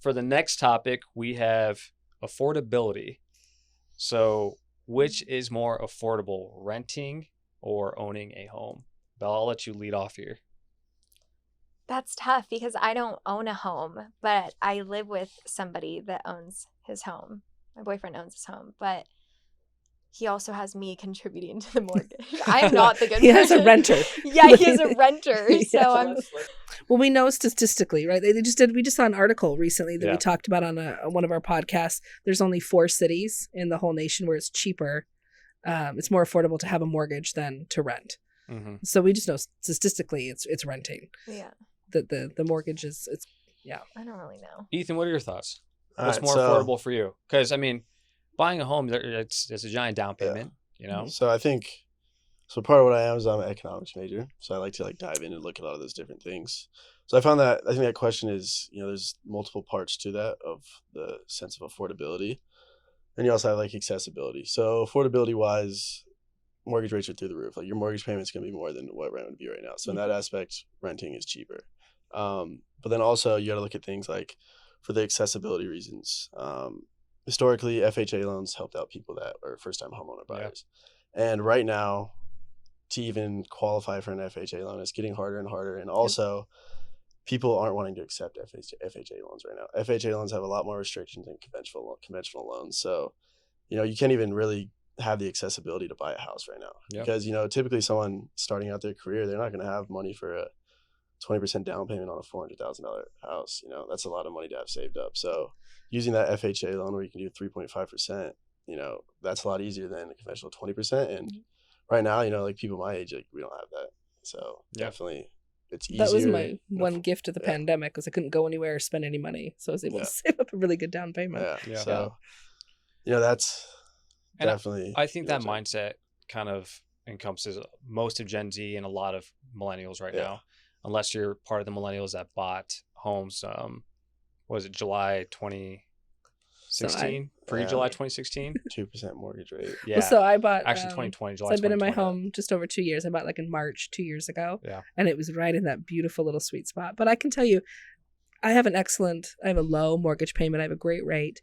for the next topic, we have affordability. So which is more affordable, renting or owning a home? Belle, I'll let you lead off here. That's tough because I don't own a home, but I live with somebody that owns his home. My boyfriend owns his home, but he also has me contributing to the mortgage. I'm not the good He has person. a renter. Yeah, he has a renter. Yeah. So I'm. Well, we know statistically, right? We just saw an article recently that Yeah. we talked about on one of our podcasts. There's only 4 cities in the whole nation where it's cheaper. It's more affordable to have a mortgage than to rent. Mm-hmm. So we just know statistically it's renting. Yeah. The mortgage is I don't really know. Ethan, what are your thoughts? All What's right, more so- affordable for you? Because, I mean, buying a home, it's a giant down Yeah. payment, you know? So I think, so part of what I am is I'm an economics major. So I like to dive in and look at a lot of those different things. So I think that question is, there's multiple parts to that of the sense of affordability. And you also have accessibility. So affordability wise, mortgage rates are through the roof. Your mortgage payment's going to be more than what rent would be right now. So in that aspect, renting is cheaper. But then also you got to look at things for the accessibility reasons. Historically, FHA loans helped out people that are first-time homeowner buyers. Yeah. And right now, to even qualify for an FHA loan, it's getting harder and harder. And also, people aren't wanting to accept FHA loans right now. FHA loans have a lot more restrictions than conventional loans. So, you can't even really have the accessibility to buy a house right now. Yep. Because, typically someone starting out their career, they're not going to have money for a 20% down payment on a $400,000 house. That's a lot of money to have saved up. So using that FHA loan where you can do 3.5%, that's a lot easier than a conventional 20%. And right now, people my age, we don't have that. So definitely it's easier. That was my one gift of the pandemic was I couldn't go anywhere or spend any money. So I was able to save up a really good down payment. Yeah. So, that's and definitely. I think that mindset kind of encompasses most of Gen Z and a lot of millennials right now. Unless you're part of the millennials that bought homes, was it July 2016? Pre-July 2016? 2% mortgage rate. Yeah. Well, so I bought... Actually, 2020, July So I've been in my 2020. home just over 2 years. I bought in March 2 years ago. Yeah. And it was right in that beautiful little sweet spot. But I can tell you, I have a low mortgage payment. I have a great rate.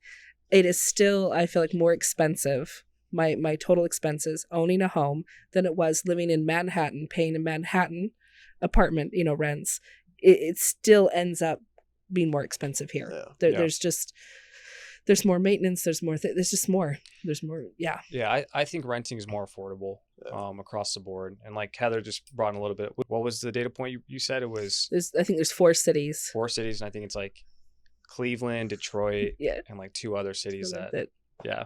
It is still, I feel more expensive, my total expenses, owning a home than it was living in Manhattan, paying a Manhattan apartment, rents. It still ends up being more expensive here. Yeah. There's more maintenance. There's more. There's more. Yeah. Yeah. I think renting is more affordable across the board. And Heather just brought in a little bit. What was the data point you said? It was. I think there's 4 cities. 4 cities, and I think it's Cleveland, Detroit, and 2 other cities that. Yeah.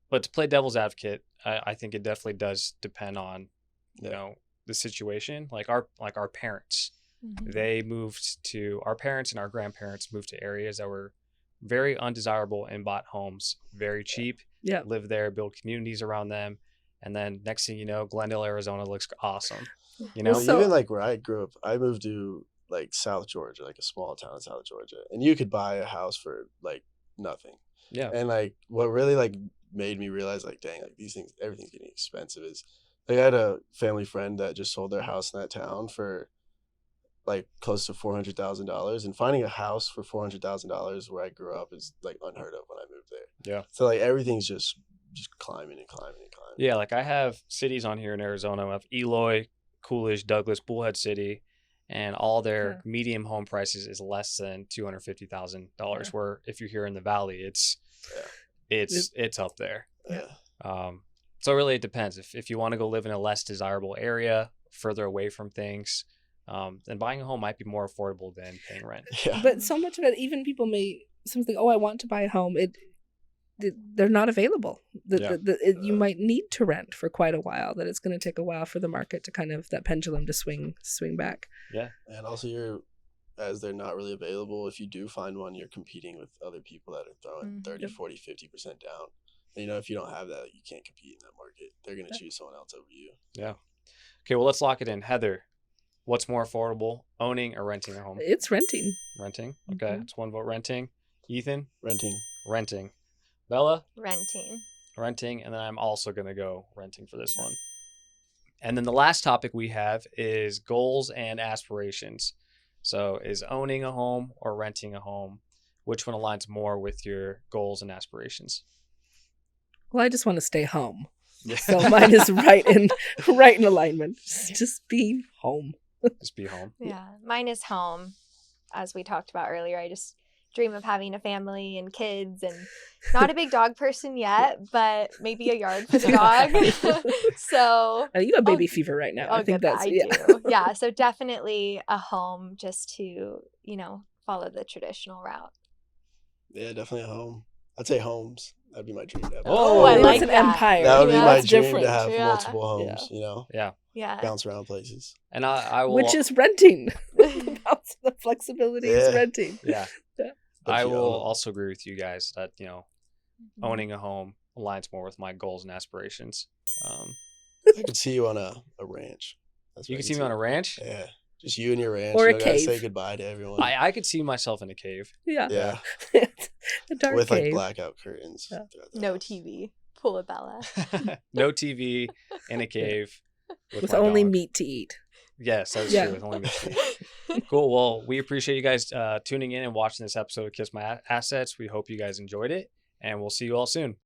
But to play devil's advocate, I think it definitely does depend on, the situation. Our parents, our parents and our grandparents moved to areas that were very undesirable and bought homes very cheap. Yeah. Live there, build communities around them. And then next thing you know, Glendale, Arizona looks awesome. Even where I grew up, I moved to South Georgia, a small town in South Georgia. And you could buy a house for nothing. Yeah. And what really made me realize dang, these things, everything's getting expensive is I had a family friend that just sold their house in that town for close to $400,000, and finding a house for $400,000 where I grew up is unheard of when I moved there. Yeah. So everything's just climbing and climbing and climbing. Yeah, I have cities on here in Arizona. I have Eloy, Coolidge, Douglas, Bullhead City, and all their medium home prices is less than $250,000. Where if you're here in the valley, it's up there. Yeah. So really it depends. If you want to go live in a less desirable area, further away from things, then buying a home might be more affordable than paying rent. Yeah. But so much of it, even people may something. Oh, I want to buy a home. They're not available. You might need to rent for quite a while. That it's going to take a while for the market to kind of that pendulum to swing back. Yeah. And also as they're not really available, if you do find one, you're competing with other people that are throwing 30, 40, 50% down. And, if you don't have that, you can't compete in that market. They're going to choose someone else over you. Yeah. Okay, well, let's lock it in. Heather, what's more affordable, owning or renting a home? It's renting. Renting. Okay, it's one vote renting. Ethan? Renting. Bella? Renting. And then I'm also going to go renting for this one. And then the last topic we have is goals and aspirations. So is owning a home or renting a home, which one aligns more with your goals and aspirations? Well, I just want to stay home. Yeah. So mine is right in alignment. Just be home. Just be home. Yeah, mine is home. As we talked about earlier, I just dream of having a family and kids, and not a big dog person yet, but maybe a yard for the dog. So you have baby fever right now. I think that's do. Yeah, so definitely a home, just to, follow the traditional route. Yeah, definitely a home. I'd say homes. That'd be my dream to have. Oh, I like an empire. That would be my dream different. to have multiple homes, Yeah. bounce around places. And I will, which is renting. The flexibility is renting. Yeah. I will also agree with you guys that, owning a home aligns more with my goals and aspirations. I could see you on a ranch. You could see me on a ranch? Yeah. Just you and your ranch. Or you a cave. Say goodbye to everyone. I could see myself in a cave. Yeah. Yeah. A dark with cave. like blackout curtains. Yeah. No TV. Pull a Bella. No TV in a cave. With only meat to eat. Yes, that's true. With only meat to eat. Cool. Well, we appreciate you guys tuning in and watching this episode of Kiss My Assets. We hope you guys enjoyed it, and we'll see you all soon.